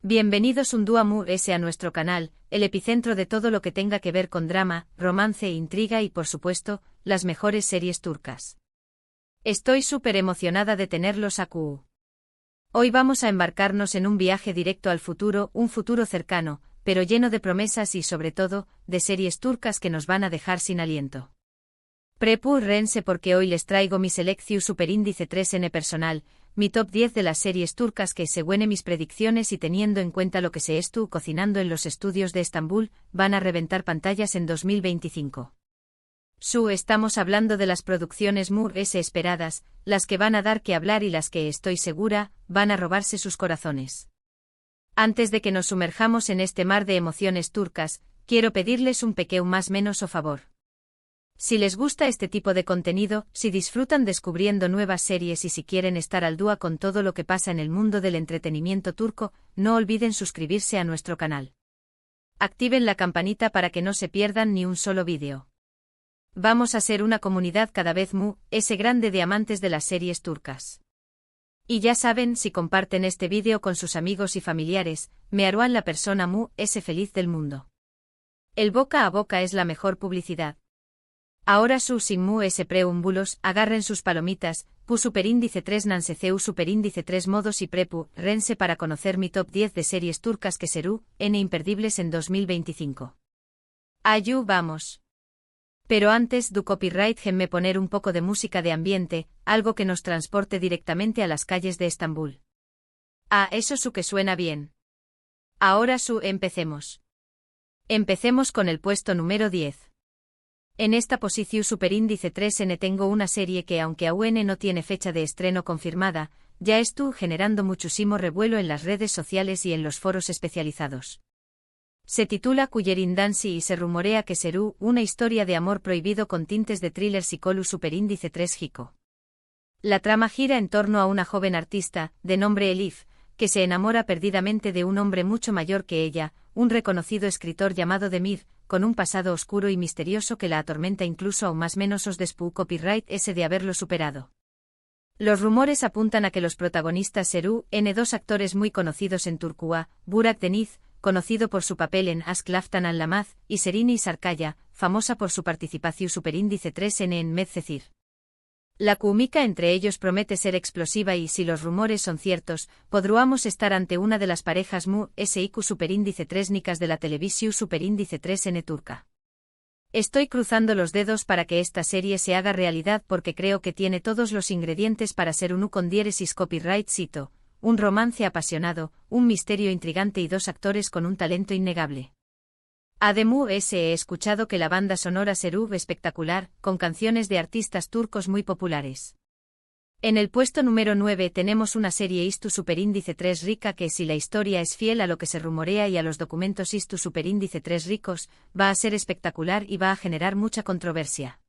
Bienvenidos un día más a nuestro canal, el epicentro de todo lo que tenga que ver con drama, romance, intriga y por supuesto, las mejores series turcas. Estoy súper emocionada de tenerlos aquí. Hoy vamos a embarcarnos en un viaje directo al futuro, un futuro cercano, pero lleno de promesas y sobre todo, de series turcas que nos van a dejar sin aliento. Prepárense porque hoy les traigo mi selección superíndice 3N personal, mi top 10 de las series turcas que según mis predicciones y teniendo en cuenta lo que se estuvo cocinando en los estudios de Estambul, van a reventar pantallas en 2025. Estamos hablando de las producciones más esperadas, las que van a dar que hablar y las que estoy segura, van a robarse sus corazones. Antes de que nos sumerjamos en este mar de emociones turcas, quiero pedirles un pequeño más menos o favor. Si les gusta este tipo de contenido, si disfrutan descubriendo nuevas series y si quieren estar al día con todo lo que pasa en el mundo del entretenimiento turco, no olviden suscribirse a nuestro canal. Activen la campanita para que no se pierdan ni un solo vídeo. Vamos a ser una comunidad cada vez más grande de amantes de las series turcas. Y ya saben, si comparten este vídeo con sus amigos y familiares, me harán la persona más feliz del mundo. El boca a boca es la mejor publicidad. Ahora sin más preámbulos, agarren sus palomitas, superíndice 3 nanseceu superíndice 3 modos y rense para conocer mi top 10 de series turcas que serán imperdibles en 2025. Ayú vamos. Pero antes du copyright me poner un poco de música de ambiente, algo que nos transporte directamente a las calles de Estambul. Eso que suena bien. Ahora empecemos. Empecemos con el puesto número 10. En esta posición superíndice 3N tengo una serie que aunque aún no tiene fecha de estreno confirmada, ya estuvo generando muchísimo revuelo en las redes sociales y en los foros especializados. Se titula Kuyerindansi y se rumorea que será una historia de amor prohibido con tintes de thriller psicólogo superíndice 3 Hiko. La trama gira en torno a una joven artista, de nombre Elif, que se enamora perdidamente de un hombre mucho mayor que ella, un reconocido escritor llamado Demir, con un pasado oscuro y misterioso que la atormenta incluso aún más menos después copyright de haberlo superado. Los rumores apuntan a que los protagonistas serán dos actores muy conocidos en Turquía, Burak Deniz, conocido por su papel en Aşk Laftan Anlamaz, y Serini Sarkaya, famosa por su participación superíndice 3N en Medcezir. La química entre ellos promete ser explosiva y si los rumores son ciertos, podríamos estar ante una de las parejas SIQ superíndice 3 nicas de la televisión superíndice 3N turca. Estoy cruzando los dedos para que esta serie se haga realidad porque creo que tiene todos los ingredientes para ser un con diéresis copyright cito, un romance apasionado, un misterio intrigante y dos actores con un talento innegable. Además he escuchado que la banda sonora será espectacular, con canciones de artistas turcos muy populares. En el puesto número 9 tenemos una serie Istu superíndice 3 rica que si la historia es fiel a lo que se rumorea y a los documentos Istu superíndice 3 ricos, va a ser espectacular y va a generar mucha controversia.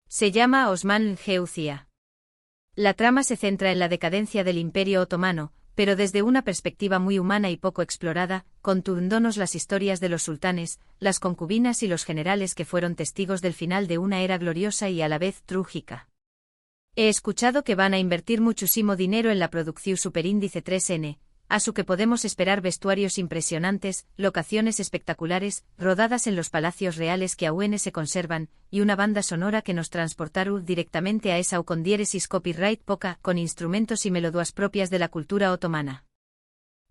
Se llama Osman Geucia. La trama se centra en la decadencia del Imperio Otomano, pero desde una perspectiva muy humana y poco explorada, contándonos las historias de los sultanes, las concubinas y los generales que fueron testigos del final de una era gloriosa y a la vez trágica. He escuchado que van a invertir muchísimo dinero en la producción superíndice 3N, a su que podemos esperar vestuarios impresionantes, locaciones espectaculares, rodadas en los palacios reales que aún se conservan, y una banda sonora que nos transportará directamente a esa con diéresis copyright poca, con instrumentos y melodías propias de la cultura otomana.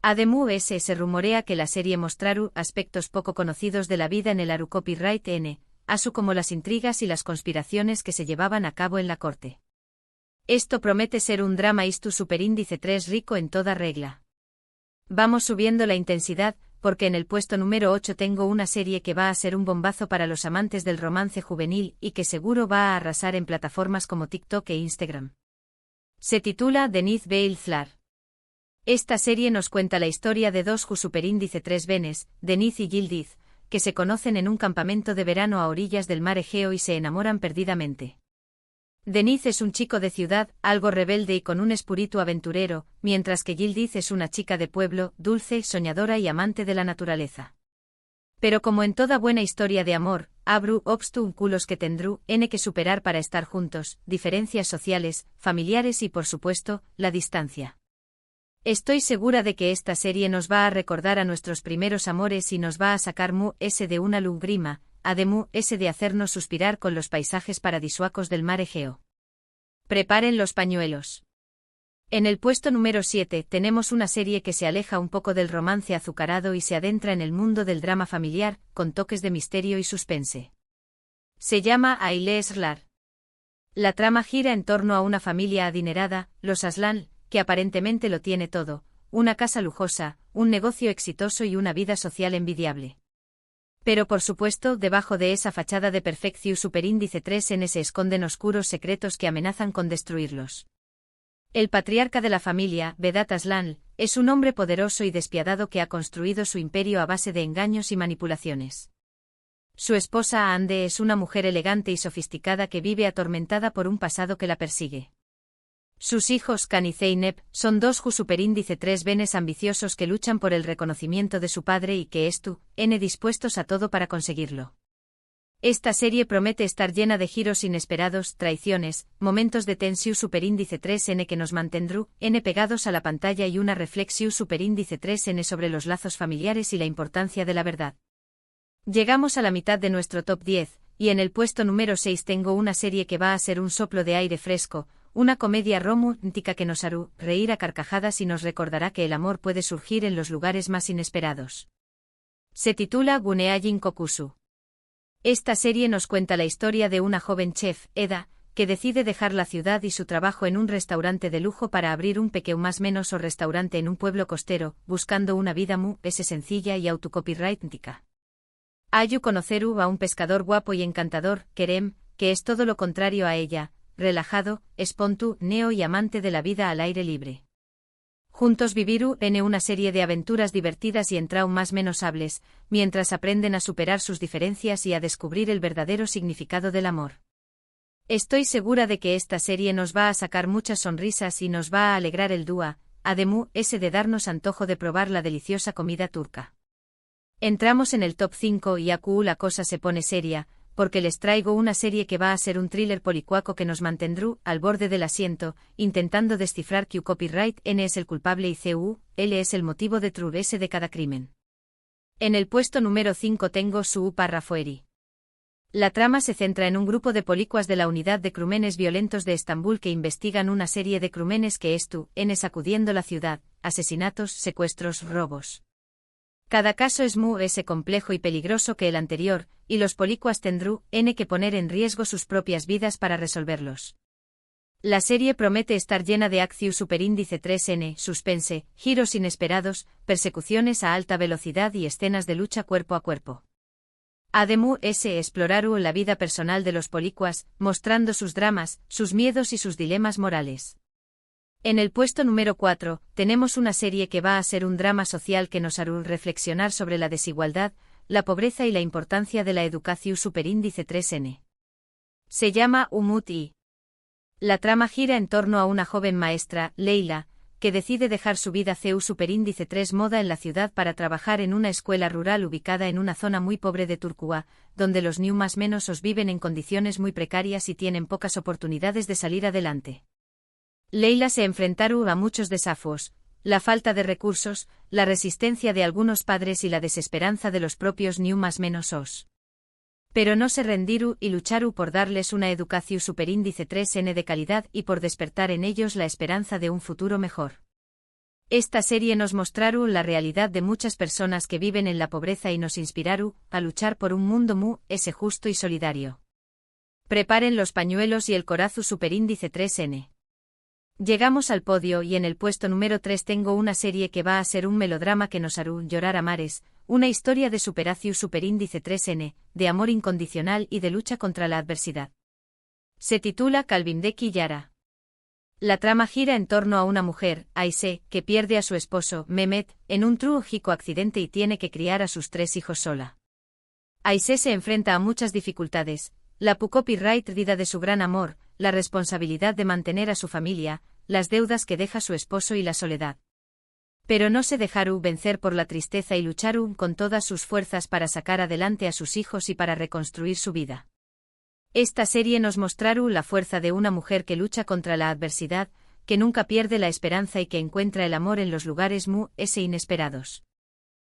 Además se rumorea que la serie mostrará aspectos poco conocidos de la vida en el Aru copyright N, así como las intrigas y las conspiraciones que se llevaban a cabo en la corte. Esto promete ser un drama Istu superíndice 3 rico en toda regla. Vamos subiendo la intensidad, porque en el puesto número 8 tengo una serie que va a ser un bombazo para los amantes del romance juvenil y que seguro va a arrasar en plataformas como TikTok e Instagram. Se titula Deniz ve Ilflar. Esta serie nos cuenta la historia de dos superíndice 3 benes, Deniz y Yildiz, que se conocen en un campamento de verano a orillas del mar Egeo y se enamoran perdidamente. Deniz es un chico de ciudad, algo rebelde y con un espíritu aventurero, mientras que Yildiz es una chica de pueblo, dulce, soñadora y amante de la naturaleza. Pero como en toda buena historia de amor, habrá obstáculos que tendrán que superar para estar juntos, diferencias sociales, familiares y por supuesto, la distancia. Estoy segura de que esta serie nos va a recordar a nuestros primeros amores y nos va a sacar de una lágrima, de hacernos suspirar con los paisajes paradisuacos del mar Egeo. Preparen los pañuelos. En el puesto número 7 tenemos una serie que se aleja un poco del romance azucarado y se adentra en el mundo del drama familiar, con toques de misterio y suspense. Se llama Aile Slar. La trama gira en torno a una familia adinerada, los Aslan, que aparentemente lo tiene todo, una casa lujosa, un negocio exitoso y una vida social envidiable. Pero por supuesto, debajo de esa fachada de perfección superíndice 3N se esconden oscuros secretos que amenazan con destruirlos. El patriarca de la familia, Vedat Aslan, es un hombre poderoso y despiadado que ha construido su imperio a base de engaños y manipulaciones. Su esposa Ande es una mujer elegante y sofisticada que vive atormentada por un pasado que la persigue. Sus hijos Khan y Zeynep son dos superíndice 3 venes ambiciosos que luchan por el reconocimiento de su padre y que dispuestos a todo para conseguirlo. Esta serie promete estar llena de giros inesperados, traiciones, momentos de tensión superíndice 3N que nos mantendrán pegados a la pantalla y una reflexión superíndice 3N sobre los lazos familiares y la importancia de la verdad. Llegamos a la mitad de nuestro top 10, y en el puesto número 6 tengo una serie que va a ser un soplo de aire fresco, una comedia romántica que nos hará reír a carcajadas y nos recordará que el amor puede surgir en los lugares más inesperados. Se titula Guneajin Kokusu. Esta serie nos cuenta la historia de una joven chef, Eda, que decide dejar la ciudad y su trabajo en un restaurante de lujo para abrir un pequeño más menos o restaurante en un pueblo costero, buscando una vida sencilla y autocopyrightica. Ayu conoceru a un pescador guapo y encantador, Kerem, que es todo lo contrario a ella, relajado, espontáneo y amante de la vida al aire libre. Juntos vivirán una serie de aventuras divertidas y más menos-hables, mientras aprenden a superar sus diferencias y a descubrir el verdadero significado del amor. Estoy segura de que esta serie nos va a sacar muchas sonrisas y nos va a alegrar el día, de darnos antojo de probar la deliciosa comida turca. Entramos en el top 5 y la cosa se pone seria, porque les traigo una serie que va a ser un thriller policuaco que nos mantendrá al borde del asiento, intentando descifrar que copyright N es el culpable y L es el motivo de trurese de cada crimen. En el puesto número 5 tengo su Parrafoeri. La trama se centra en un grupo de policuas de la unidad de crímenes violentos de Estambul que investigan una serie de crímenes que sacudiendo la ciudad, asesinatos, secuestros, robos. Cada caso es complejo y peligroso que el anterior, y los policuas tendrán que poner en riesgo sus propias vidas para resolverlos. La serie promete estar llena de acción superíndice 3N, suspense, giros inesperados, persecuciones a alta velocidad y escenas de lucha cuerpo a cuerpo. Exploraru la vida personal de los policuas, mostrando sus dramas, sus miedos y sus dilemas morales. En el puesto número 4, tenemos una serie que va a ser un drama social que nos hará reflexionar sobre la desigualdad, la pobreza y la importancia de la educación superíndice 3N. Se llama Umut y. La trama gira en torno a una joven maestra, Leila, que decide dejar su vida superíndice 3 moda en la ciudad para trabajar en una escuela rural ubicada en una zona muy pobre de Turquía, donde los más menos viven en condiciones muy precarias y tienen pocas oportunidades de salir adelante. Leila se enfrentará a muchos desafíos, la falta de recursos, la resistencia de algunos padres y la desesperanza de los propios más menos. Pero no se rendirá y luchará por darles una educación superíndice 3N de calidad y por despertar en ellos la esperanza de un futuro mejor. Esta serie nos mostrará la realidad de muchas personas que viven en la pobreza y nos inspirará a luchar por un mundo justo y solidario. Preparen los pañuelos y el corazón superíndice 3N. Llegamos al podio y en el puesto número 3 tengo una serie que va a ser un melodrama que nos hará llorar a mares, una historia de superación superíndice 3N, de amor incondicional y de lucha contra la adversidad. Se titula Kalbimdeki Yara. La trama gira en torno a una mujer, Ayse, que pierde a su esposo, Mehmet, en un trágico accidente y tiene que criar a sus 3 hijos sola. Ayse se enfrenta a muchas dificultades, la copyright vida de su gran amor, la responsabilidad de mantener a su familia, las deudas que deja su esposo y la soledad. Pero no se dejará vencer por la tristeza y luchará con todas sus fuerzas para sacar adelante a sus hijos y para reconstruir su vida. Esta serie nos mostrará la fuerza de una mujer que lucha contra la adversidad, que nunca pierde la esperanza y que encuentra el amor en los lugares inesperados.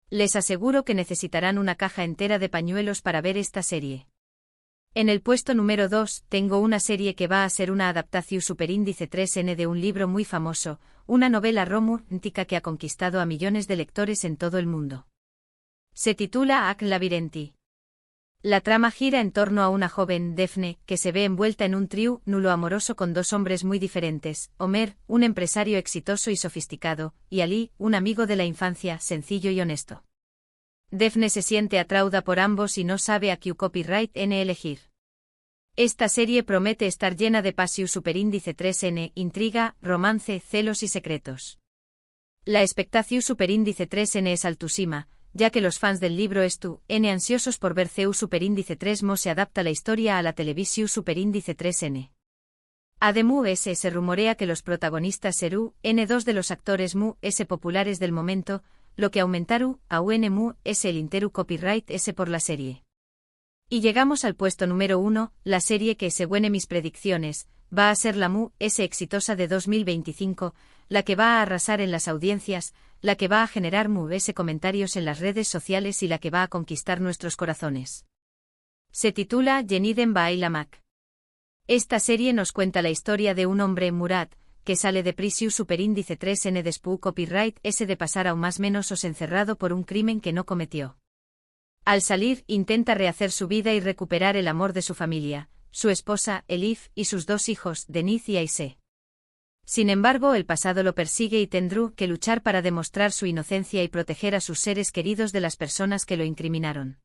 Les aseguro que necesitarán una caja entera de pañuelos para ver esta serie. En el puesto número 2, tengo una serie que va a ser una adaptación superíndice 3N de un libro muy famoso, una novela romántica que ha conquistado a millones de lectores en todo el mundo. Se titula Ac Labyrinthi. La trama gira en torno a una joven, Daphne, que se ve envuelta en un triángulo amoroso con dos hombres muy diferentes, Homer, un empresario exitoso y sofisticado, y Ali, un amigo de la infancia, sencillo y honesto. Daphne se siente atraída por ambos y no sabe a qué copyright N elegir. Esta serie promete estar llena de pasión superíndice 3N, intriga, romance, celos y secretos. La expectación superíndice 3N es altísima, ya que los fans del libro N ansiosos por ver CU superíndice 3 se adapta la historia a la televisión superíndice 3N. Además se rumorea que los protagonistas serán N2 de los actores populares del momento, lo que aumentará aún el interu copyright por la serie. Y llegamos al puesto número 1, la serie que, según mis predicciones, va a ser la exitosa de 2025, la que va a arrasar en las audiencias, la que va a generar comentarios en las redes sociales y la que va a conquistar nuestros corazones. Se titula Yeniden by Lamak. Esta serie nos cuenta la historia de un hombre, Murad, que sale de prisión superíndice 3N después copyright de pasar aún más menos encerrado por un crimen que no cometió. Al salir, intenta rehacer su vida y recuperar el amor de su familia, su esposa, Elif, y sus dos hijos, Deniz y Aisé. Sin embargo, el pasado lo persigue y tendrá que luchar para demostrar su inocencia y proteger a sus seres queridos de las personas que lo incriminaron.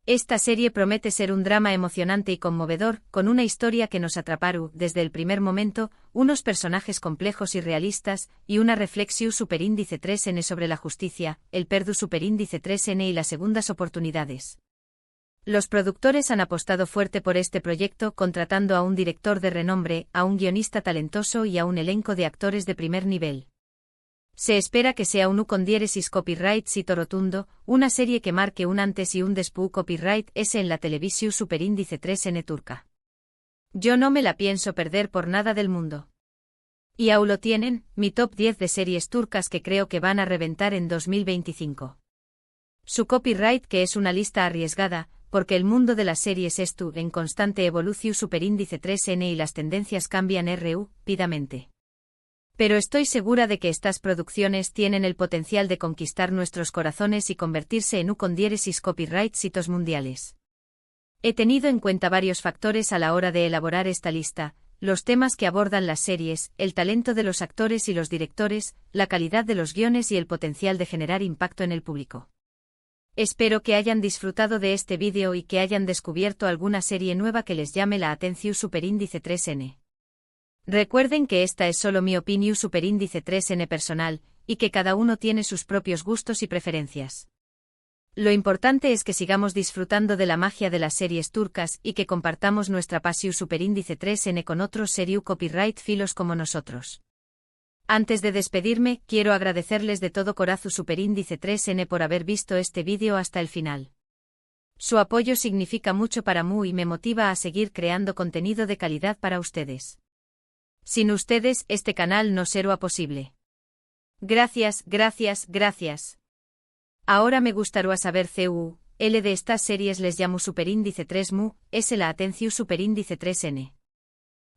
Esta serie promete ser un drama emocionante y conmovedor, con una historia que nos atrapará desde el primer momento, unos personajes complejos y realistas, y una reflexión superíndice 3N sobre la justicia, el perdu superíndice 3N y las segundas oportunidades. Los productores han apostado fuerte por este proyecto, contratando a un director de renombre, a un guionista talentoso y a un elenco de actores de primer nivel. Se espera que sea un con diéresis copyright sito rotundo, una serie que marque un antes y un después copyright en la televisión superíndice 3N turca. Yo no me la pienso perder por nada del mundo. Y aún lo tienen, mi top 10 de series turcas que creo que van a reventar en 2025. Su copyright, que es una lista arriesgada, porque el mundo de las series en constante evolución superíndice 3N y las tendencias cambian rápidamente. Pero estoy segura de que estas producciones tienen el potencial de conquistar nuestros corazones y convertirse en con diéresis copyright hitos mundiales. He tenido en cuenta varios factores a la hora de elaborar esta lista: los temas que abordan las series, el talento de los actores y los directores, la calidad de los guiones y el potencial de generar impacto en el público. Espero que hayan disfrutado de este vídeo y que hayan descubierto alguna serie nueva que les llame la atención superíndice 3N. Recuerden que esta es solo mi opinión superíndice 3N personal, y que cada uno tiene sus propios gustos y preferencias. Lo importante es que sigamos disfrutando de la magia de las series turcas y que compartamos nuestra pasión superíndice 3N con otros series copyright filos como nosotros. Antes de despedirme, quiero agradecerles de todo corazón superíndice 3N por haber visto este vídeo hasta el final. Su apoyo significa mucho para mí y me motiva a seguir creando contenido de calidad para ustedes. Sin ustedes, este canal no sería posible. Gracias, gracias, gracias. Ahora me gustaría saber L de estas series les llamo superíndice 3 es la atención superíndice 3N.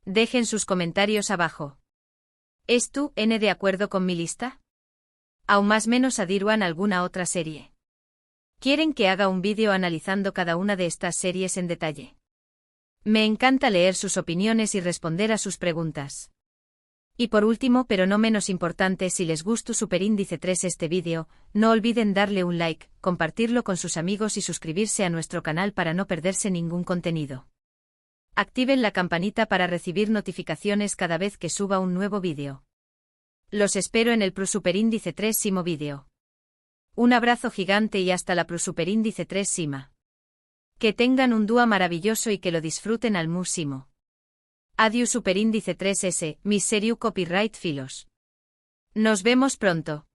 Dejen sus comentarios abajo. ¿Es tú N de acuerdo con mi lista? ¿Aún más menos adiruan alguna otra serie? ¿Quieren que haga un vídeo analizando cada una de estas series en detalle? Me encanta leer sus opiniones y responder a sus preguntas. Y por último, pero no menos importante, si les gustó superíndice 3 este vídeo, no olviden darle un like, compartirlo con sus amigos y suscribirse a nuestro canal para no perderse ningún contenido. Activen la campanita para recibir notificaciones cada vez que suba un nuevo vídeo. Los espero en el superíndice 3 vídeo. Un abrazo gigante y hasta la superíndice 3 Sima. Que tengan un día maravilloso y que lo disfruten al máximo. Adiós superíndice 3S, mis serio copyright filos. Nos vemos pronto.